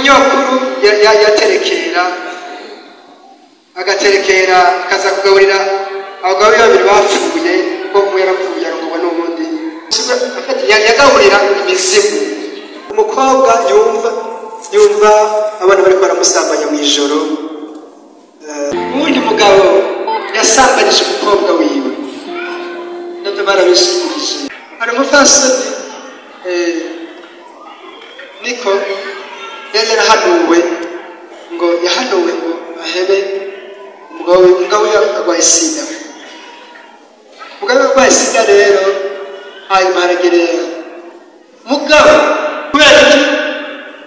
umunyokuru yaterekera agaterekera akaza kugaburira abagabo babiri bapfuye ko umwe yarapfuye arongwa n'ubundi yagaburira imizimu. Umukobwa yumva abantu bari baramusambanya mu ijoro. Uwundi mugabo yasambanije umukobwa wiwe nabyo barabishimishije. Hari umupfasoni niko yari yarahanuwe ngo ahebe umugabo yarwaye sida. Umugabo yarwaye sida rero hanyuma haragerera mugabo kubera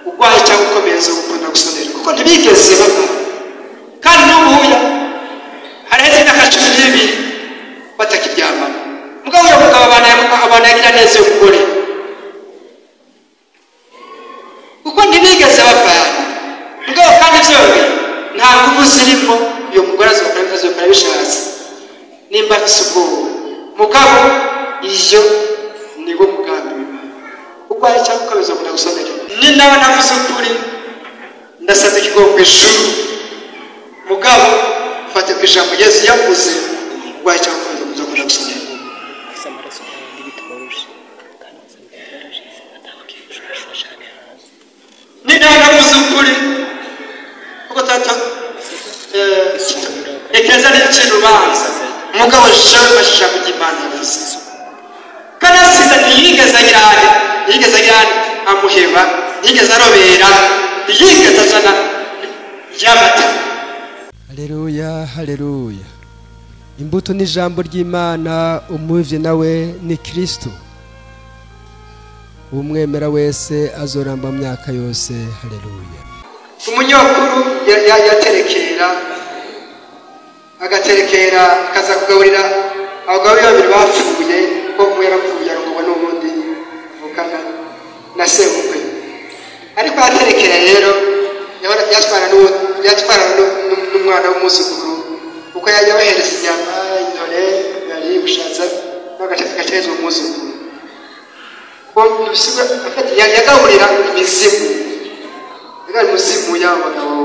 urwaye cyangwa ukomeza gukunda gusonera kuko ntibigeze bava kandi n'ubuya haraheze imyaka 12 batakiryamana. Mugabo uyo mugabo abana yagira neza yo kugore kuko ntibigeze bavana. Mugabo kandi byombi nta nguvu zirimo uyo mugore azokora bishatse nimba afise mugabo iyo niwo mugambi urwaye cyangwa ukomeza gukunda gusonera. Ni nawe navuze ukuri ndasaze ikigongo ijuru mugabo fate ku ijambo Yesu yavuze urwaye cyangwa ukomeza gukunda gusonera. Ni nawe navuze ukuri kuko tata ekeza n'ikirubanza mugabo shawe bashaka kugimana yavuze kana sida ntiyigeze agira amuheba yigeze arobera yigeze azana yamata. Haleluya haleluya. Imbuto n'ijambo ry'Imana umuvye nawe ni Kristo. Umwemera wese azoramba mu myaka yose. Haleluya. Umunyokuru yaterekera agaterekera akaza kugaburira abagabo babiri bapfuye ko umwe yarapfuye arongwa n'ubundi vukana na sebukwe. Ariko aterekera rero yatwara n'umwana w'umuzukuru kuko yabahereza inyama intore yari gushatsa n'agatekereza umuzukuru yagaburira imizimu. Yagari umuzimu y'abagabo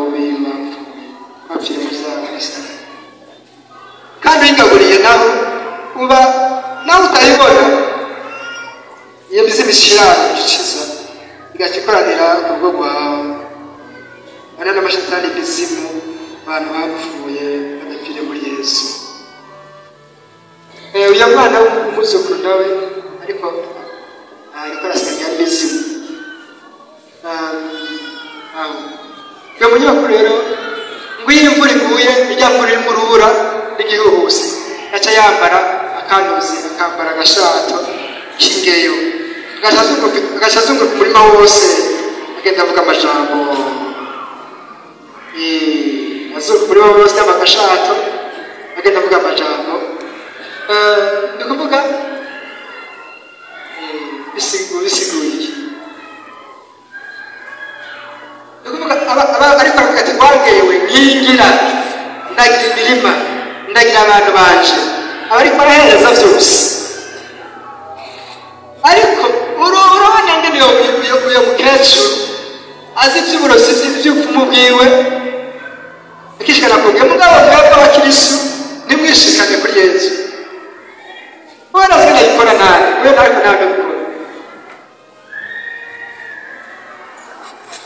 bapfire mu by'abisa kandi uyigaburiye nawe uba nawe utayibona iyo mizimu ishirana ikiza igakikoranira ku rugo rwawe. Ana n'amashetani imizimu abantu bapfuye badapfire muri Yesu. Uyu mwana w'umuzukuru nawe ariko arasanga imizimu. Uyu munyakuru rero ngo iyo imvura iguye ijya mvura iri mu rubura n'igihuhusi aca yambara akantuzi akambara agashato k'ingeyo agashazunguruka umurima wose agenda avuga amajambo azunguruka umurima wose yambaye agashato agenda avuga amajambo. Ni kuvuga bisiguye iki? Ni kuvuga ariko aravuga ati twangewe nkingira ndagira imirima ndagira abantu banje abariko barahereza byose. Ariko urabona ngene uyo mukecuru azi iby'uburozi by'upfumu bwiwe ikishikana kubwe mugabo bwabwo abakirisu nimwishikane kuri Yesu. Bora zina ikora nawe we nariko nawe gukora.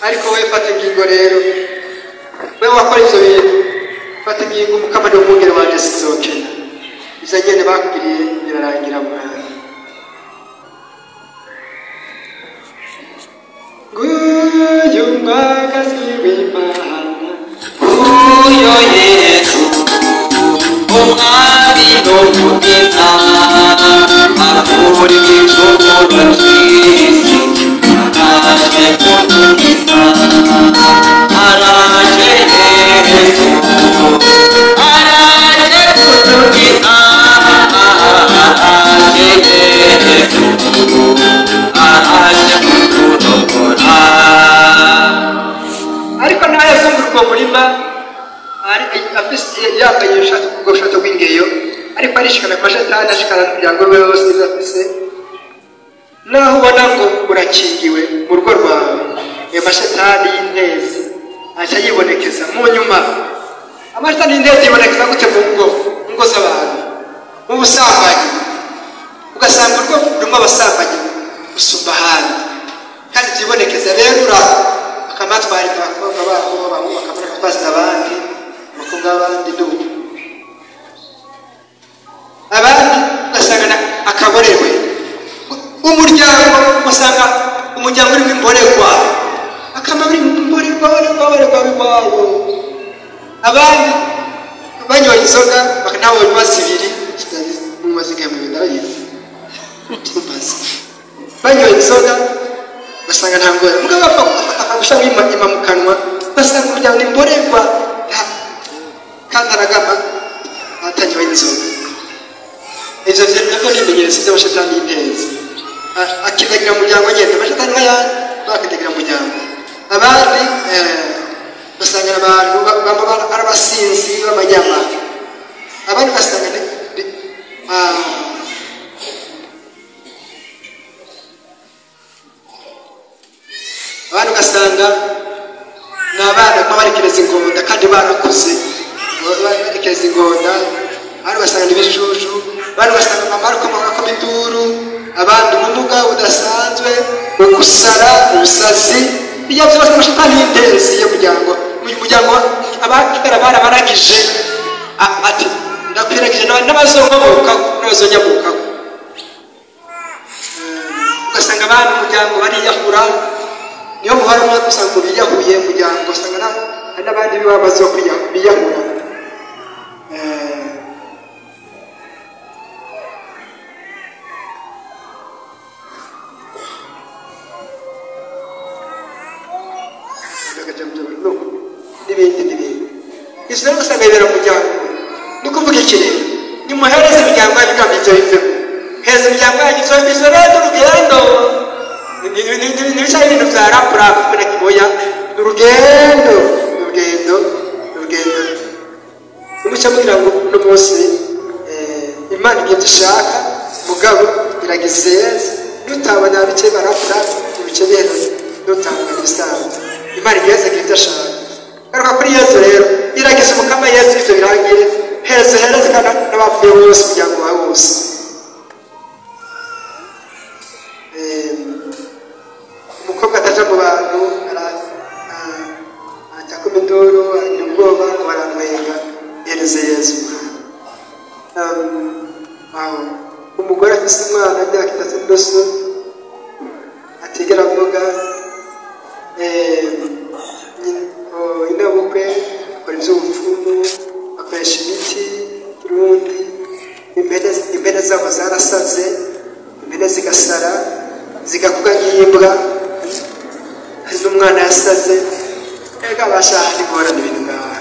Ariko we fata ingingo rero we wakora ivyo bintu fata ingingo mukamane w'umwungere wanje sizokena iza nyene bakugiriye birarangira mwana. Nguyu mwagazi w'Imana uyo Yesu umwami n'umukiza akuri mw'ijuru ry'isi araje kudukiza araje Yesu araje kudukiza araje Yesu araje kudukora. Ariko nawe yazunguruka umurima yambaye ubushato bw'ingeyo ariko arishikana kwa shetani ashikana n'umuryango we wose afise naho ubona ngo urakingiwe mu rugo rwawe amashetani y'intezi aca yibonekeza mu nyuma. Amashetani y'intezi yibonekeza gute mu ngo z'abantu, mu busambanyi, ugasanga urwo rumwe abasambanyi gusumba ahandi, kandi byibonekeza rero akamatwarira abakobwa babo bamwe bakamara batwaza abandi abakobwa b'abandi n'ubu abandi ugasanga akaborewe umuryango, ugasanga umuryango urimo imborerwa akama buri imborerwa abandi banyoye inzoga bakanabona basibiri mu mazigamiro ndayizi banyoye inzoga basanga ntabwo mugabo afasha wima mu kanwa basanga umuryango imborerwa kandi aragama atanyoye inzoga. Ivyo nabyo ni ibimenyetso by'amashetani y'intezi akidagira umuryango nyene amashetani nk'ayandi bakidagira umuryango. Abandi basanga abantu bamba arabasinzi b'abanyama, abandi basanga abantu ugasanga ni abana barekereza ingonda kandi barakuze barekereza ingonda, abandi ugasanga ni ibijuju, abandi ugasanga amaboko bakoma induru, abandi ubumuga budasanzwe, ugusara, ubusazi, iyo byose amashetani y'intezi y'umuryango. Uyu muryango abakera barabaragije ati ndakwiragije n'abazonyamuka ugasanga abantu umuryango bariyahura, niyo muhora umwe usanga biyahuye umuryango, usanga hari n'abandi bibabazo biyahura. n'ibindi izo rero usanga bibera umuryango. Ni ukuvuga iki rero? Nimuhereze imiryango y'abigambo ibyo bivemo, heza imiryango yagize izo rero urugendo n'ibishaka ibintu bya rapurapu kubera kiboya urugendo n'umucyo kugira ngo uno munsi Imana ibyo dushaka mugabo iragize yeza nutabona bice barapurapu ibice bihero nutabona ibisanzwe Imana igeze ibyo ashaka. Garuka kuri Yesu rero iragize umukama Yesu ivyo birangire heza kandi n'abapfuye bose kugira ngo babe bose. Umukobwa ataja mu bantu ajya ku midoro agira ubwoba baramwenga yereze Yesu. Umugore afise umwana imyaka 3 n'unusu atigera avuga inabukwe akora iby'ubupfumu akoresha imiti irundi impene zabo zarasaze, impene zigasara zigakuga nk'imbwa, hari n'umwana yasaze ega bashaka ingorane ibintu ngaha.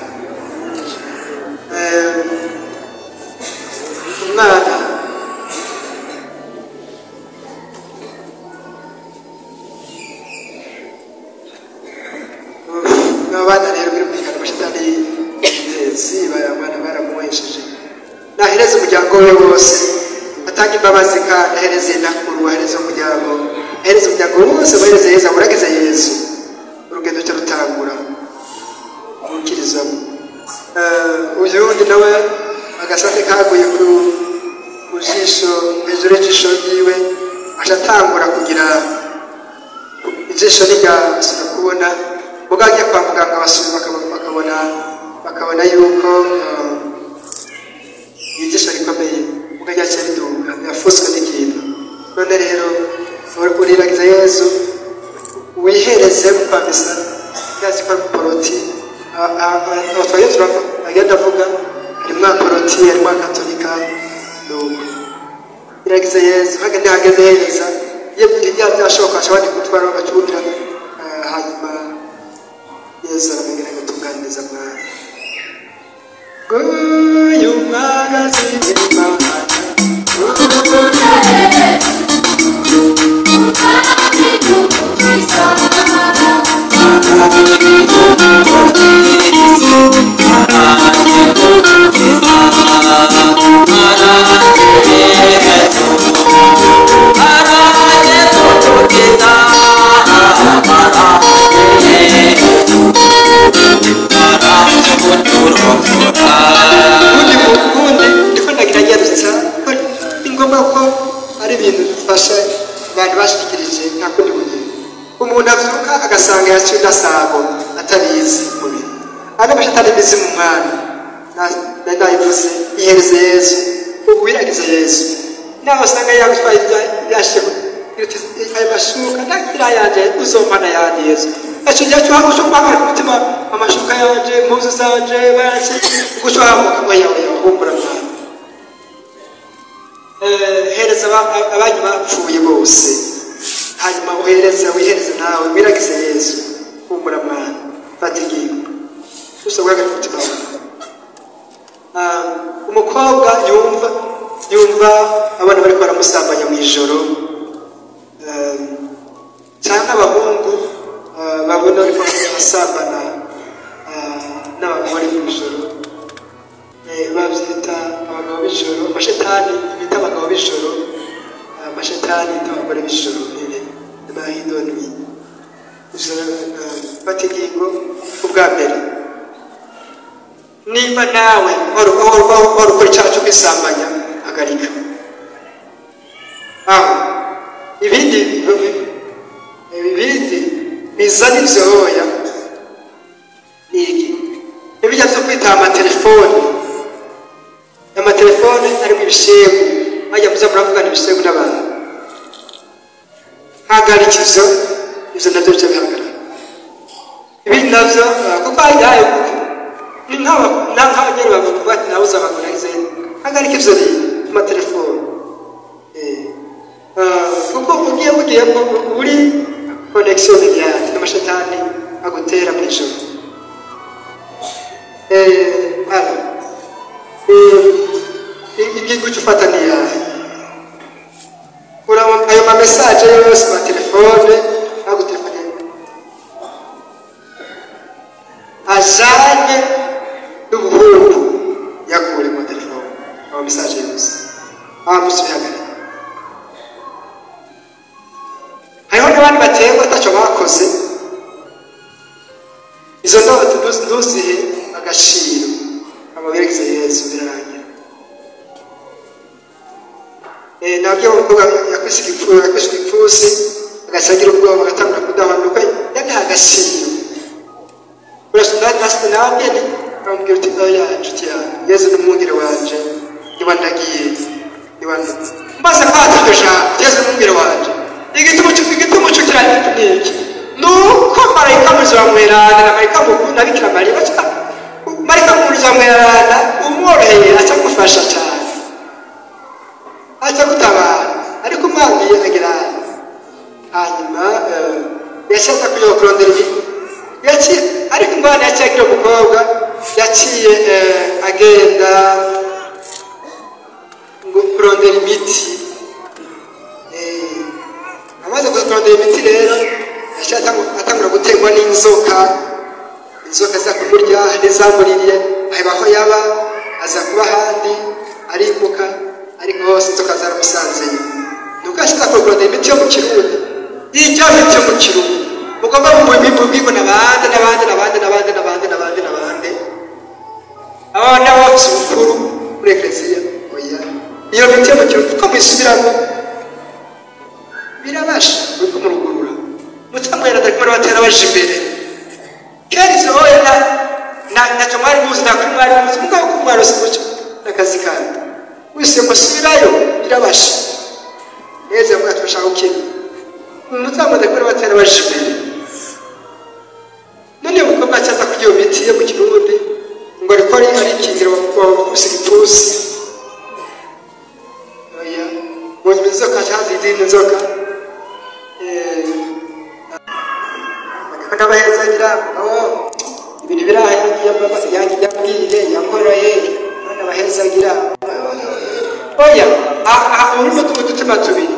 Umwana abana rero birumvikana amashetani y'intezi abana baramuhesheje. Nahereze umuryango we wose atanga imbabazi kandi ahereze nakuru, ahereze umuryango, ahereze umuryango wose bahereze Yesu, urageze Yesu urugendo cyo rutangura umukirizamo. Uyu wundi nawe agasate kaguye ku jisho hejuru y'ijisho ryiwe ashatangura kugira ijisho ntiryasubira kubona, mugajya kwa muganga basubira bakabona yuko ijisho rikomeye mugajya cyariduka yafuswe n'ikintu. None rero uriragiza Yesu wihereze kwamisa yazi kwa poroti abatwaye turava agenda avuga harimo poroti harimo katolika nuko iragiza Yesu hagende hageze Yesu yebye byashoboka ashobora gutwara bagacubira hanyuma Yesu aramubwira ngo tuganiriza mwana uyu mwana z'Imana Para nacyo ndasago atabizi mubiri ana bashatani bizi mu mwana ndayivuze ihereze Yesu ubwiragize Yesu naho usanga yagutwaye yashye ayo mashuka nakira yanje uzomana yandi Yesu acho cyo hago cyo kwanga umutima amashuka yanje impuzu zanje basi gucyo hago yawe yakumbura mwana hereza abanyu bapfuye bose hanyuma wihereze nawe wiragize Yesu kumbura mwana fatigiwe usabwaga umutima wawe umukobwa yumva abana bari baramusambanya mu ijoro cyangwa abahungu babona ariko basambana n'abagore mu ijoro babyita abagabo b'ijoro amashetani bita abagabo b'ijoro amashetani bita abagore b'ijoro bahindoni fatigiwe ubwa mbere nimba nawe warukora icyaha cyo kwisambanya hagarika aho ibindi bizana ibyoya ibijya byo kwita amatelefone arimo ibishegu bajya muza muravugana ibishegu n'abantu hagarika ibyo nabyo bica bihagarara ibindi nabyo kuko hayaye n'abanyeri bavuga ati nawe uzabagura izindi hagarika ibyo amatelefone kuko ugiye uri connection yawe n'amashetani agutera mu ijoro igihe ufata ni yawe ayo ma message yose ma telefone agutelefone ajanye n'ubuhungu yakure mu telefone ayo message yose amusubihagara hariho n'abandi batemba atacyo bakoze izo ndoto ntuzihe agaciro amabwiriza Yesu birarangira nabyo umukobwa yakwishwe ipfusi agasagira ubwoba agatangura kudahanuka yagaha agaciro urasubira nabyo bambwira uti oya nshuti yawe Yesu n'umwungere wanje niba ndagiye mbaza kwata iryo jambo Yesu n'umwungere wanje igituma cyukiranye n'iki nuko marayika muzamwerana na marayika mukuru na Bikira Mariya marayika muzamwerana umworoheye aca gufasha cyane aca gutabara ariko umwangiye agira hanyuma yashaka kujya kurondera yaciye ariko umwana yaciye umukobwa yaciye agenda ngo kurondera imiti amaze kurondera imiti rero atangura guterwa n'inzoka za kumurya n'izamuririye aho yaba aza kuba ahandi arimuka ariko hose inzoka zaramusanzeyo nuko ashaka kurondera imiti yo mu kirundi y'icyo miti yo mu kirundi mugomba mubibwo n'abandi abana bose ubukuru muri eklesiya oya iyo miti yo mu kirundi ko mwisubiramo birabasha kuko murugurura mutamwera ndakumara batera baje imbere kera izo oya nacyo mwari muzi nakuri mwari muzi mugabo ko mwarose mucyo n'akazi kanyu wese musubirayo birabasha neza mugatushaka ukiri mutamwera ndakumara batera baje imbere none umukobwa acaza kugira iyo miti yo mu kirundi ngo ariko ari ikingira bakubise ipfusi oya mu inzoka cyangwa izindi nzoka n'abaheza agira ibintu biraha yabwiye yakoreye none abaheza agira oya urimo udutima tubiri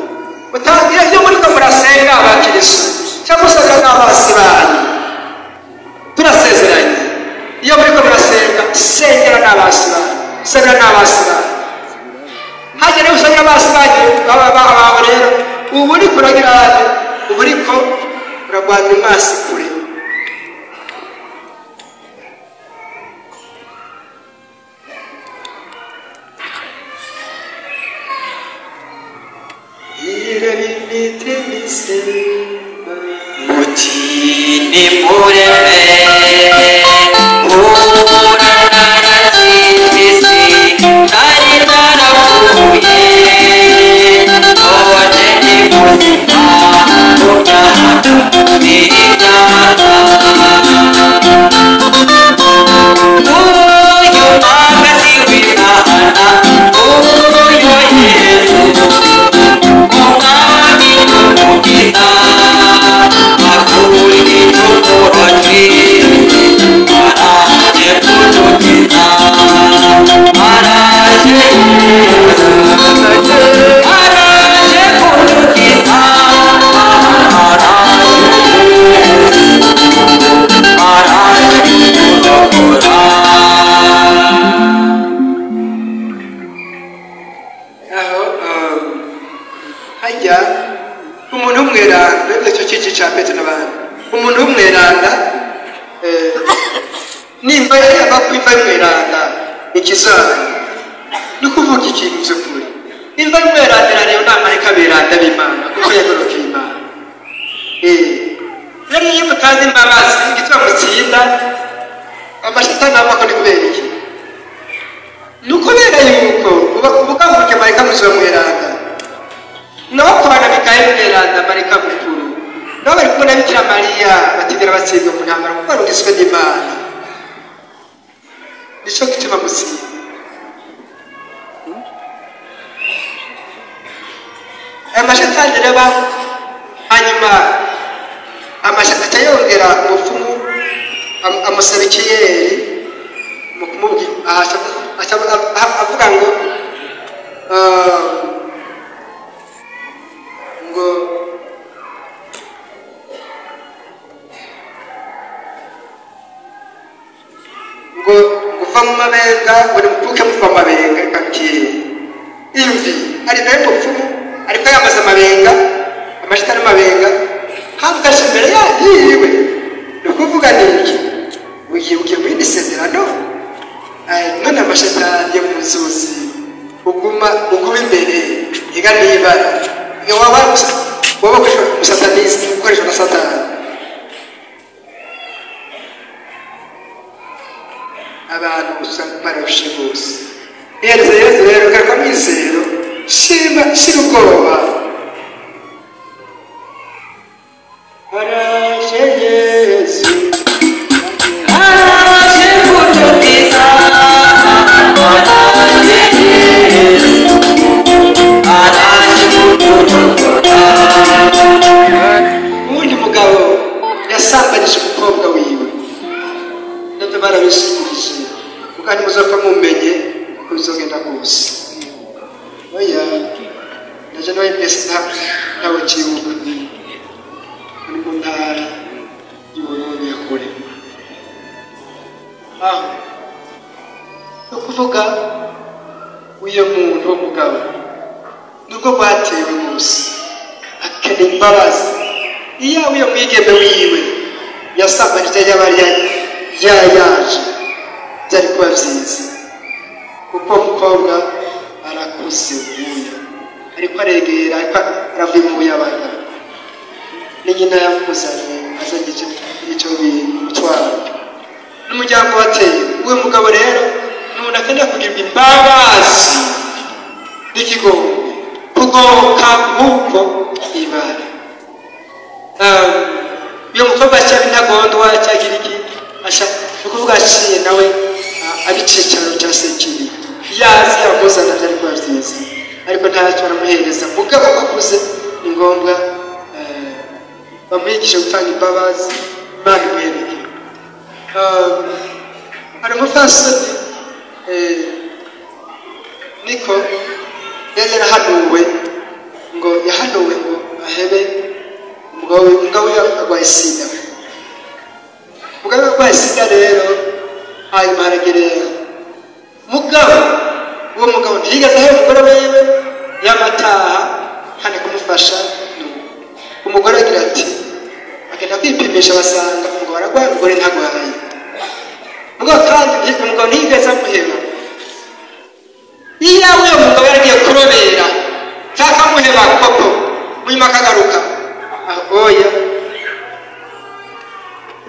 mutangira iyo muri ko murasenga abakirisu cyangwa se n'abasi banyu turasezeranye iyo muri ko murasenga sengera n'abasi banyu sengera n'abasi banyu hagera usanga abasi banyu baba rero ubu uri kuragira ubu uriko uragwana imasi kure mutine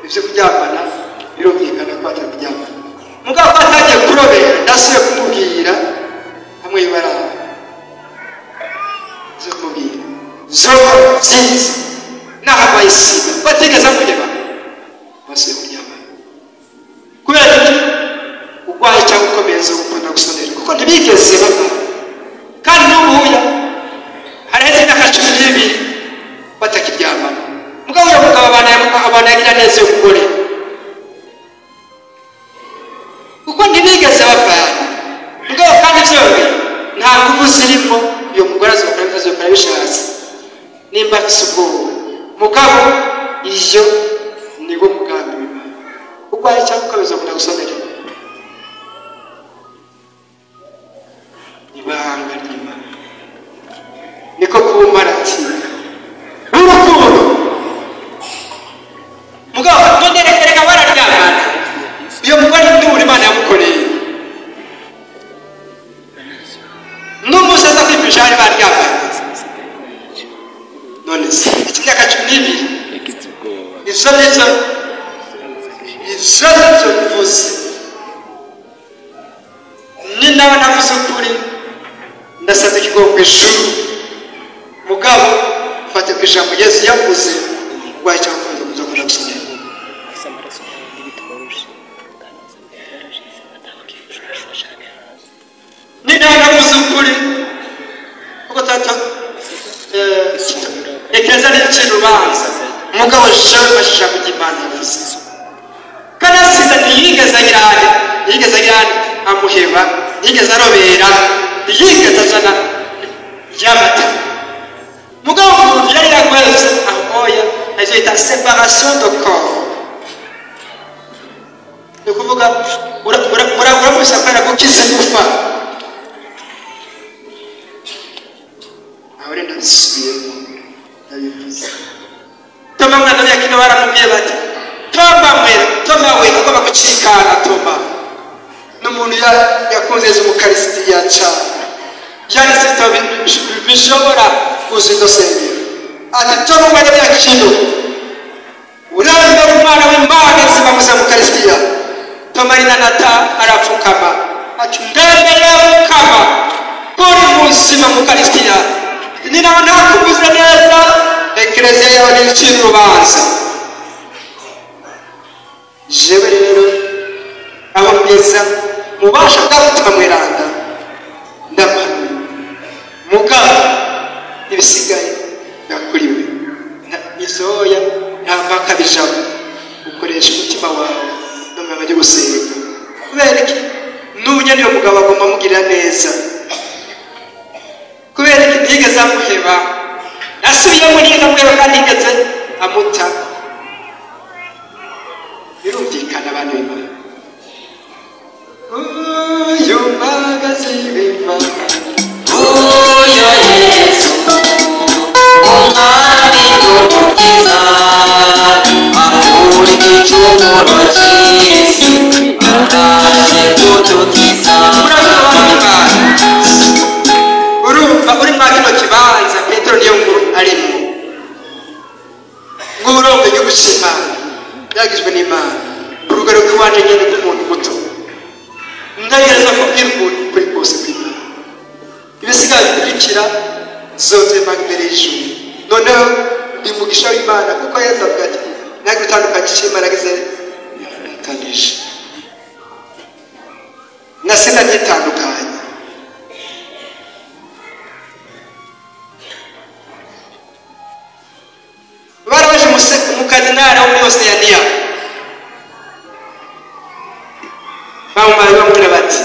ibyo kuryamana birumvikana ko atakuryamana mugabo ko atagiye kurobera ndasubiye kumubwira hamwe ibara zo kumubwira zo nziza n'aho bayisiga batigeze kureba basubiye kuryamana kubera iki urwaye cyangwa ukomeye zo gukunda gusonera kuko ntibigeze bava kandi n'ubuya haraheze imyaka 12 batakiryamana mugabo uyo mugabo abana yagira neza yo kugore kuko ntibigeze bavana mugabo kandi byombi nta nguvu zirimo uyo mugore azokora bishatse nimba afise ubwoba mugabo iyo niwo mugambi w'Imana urwaye cyangwa ukomeza gukunda gusonera ibanga ry'Imana niko kumaratina urukundo mugabo none reka bararyamana iyo mugore nduri Imana yamukoreye n'umusa aza kwifisha ari baryamana none se imyaka 12 ivyo bivuze ni nawe navuze ukuri ndasabye ikigongo ijuru mugabo fate ku ijambo Yesu yavuze rwaye cyangwa kuza kuza gusoma ni nawe navuze ukuri kuko tata ekeza n'ikirubanza mugabo jewe bashaka kugimana yavuze kana siza ntiyigeze agirane amuheba yigeze arobera yigeze azana yamata mugabo umuntu yari yakweze ahoya azita séparation de corps ni kuvuga uramusa kana gukiza kufa ahore ndasubiye ndabivuze toma mwana yakino baramubwiye bati toma we agomba gucikana toma n'umuntu yakunze umukaristiya cyane yani sita bishobora kuzidosengera ati toma mwana yakino uranda umwana w'Imana zibamuza mukaristiya toma inanata arapfukama ati ndebe yapfukama kuri muzima mukaristiya ninawe nakubuza neza eklezia yawe n'iciro rubanza jewe rero abameza mubasha bw'abatuma mweranda ndamana mugabo ibisigaye yakuriwe izoya nta mpaka bijamo ukoresha umutima wawe n'umwanya ryo gusenga kubera iki n'ubunya niyo mugabo agomba amugirira neza kubera iki ntigeze amuheba nasubiyemo niga muheba kandi ntigeze amuta birumvikana abantu b'Imana uyu magazi w'Imana uyu Yesu umwami n'umukiza ahura igicumuro cy'isi araje kudukiza urumva uri mwa kino kibanza Petero niyo nkuru arimo ng'uburongo ryo gushima yagizwe n'Imana urugero rw'iwaje nyine rw'umuntu muto ndagereza kubwira umuntu kuri kose kw'Imana ibisigaye bikurikira zote imbere y'ijuru noneho ndi mugisha w'Imana kuko Yesu avuga ati ntabwo utandukanyije Imana agize yatanije na sinagitandukanye barabaje umukardinali wo muri Oceania bamubwira bati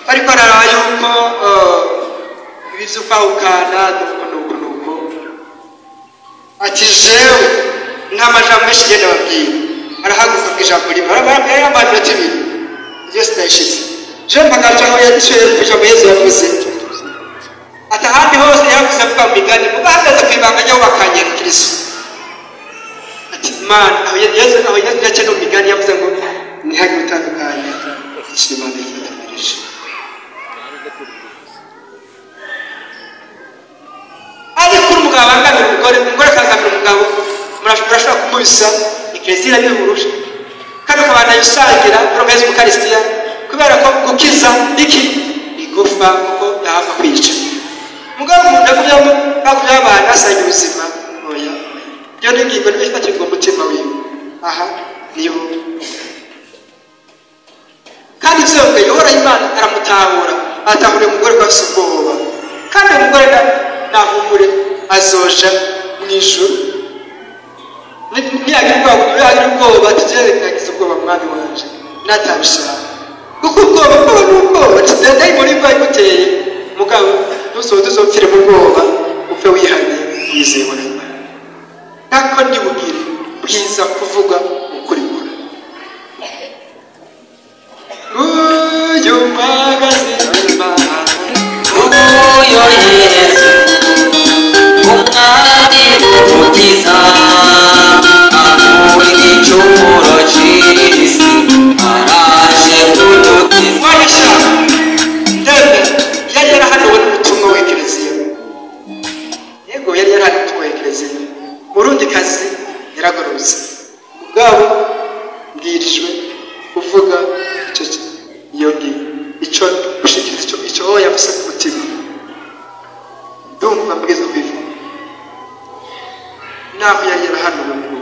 ariko araraba yuko ibizukwahukana nuko ati jewe nta majambo menshi genda babwira arahaguruka ku ijambo rimwe arababwira abantu bati ibiri Yesu ndayishize jewe mpagaje aho yaciye ku ijambo Yesu yavuze ati ahandi hose yavuze avuga mu migani mugahagaze ku ibanga ryo bakanyera Kristo ati Imana aho Yesu yaciye no mu migani yavuze ngo ntihage gutandukanya Imana yifatanirije ariko umugabo abangamira umugore akagamira umugabo murashobora kumubisa eklezia y'uburusha kandi ukabana yusangira promesse eucharistia kubera ko gukiza iki igufa kuko yahava kwica mugabo ndakubyamo akujabana asanga ubuzima oya yo n'ingingo n'ibifata mu mutima wiwe aha niyo kandi byose yora Imana aramutahura atahura umugore kwa subwoba kandi umugore nahumure azoja mw'ijuru niyagira ubwoba tugere kagize ubwoba mwami wanje natabishaka kuko ubwoba tidadayi muri bwa guteye mugabo nusoze uzopfire mu bwoba upfe wihanye yizewe n'Imana nako ndibugire bwiza kuvuga ukuri kure uyo magazi Imana uyo Yesu umwami umukiza amuri igicumuro c'isi araje kudukiza wahisha ndende yari yarahanuwe n'ubutumwa w'ekleziya yego yari yarahanuwe n'ubutumwa w'ekleziya murundi kazi yaragororotse ubwabo mbwirijwe kuvuga icyo gushikiriza icyo yavuze ku mutima ndumva mbwiza kwivuga naho yari yarahanuwe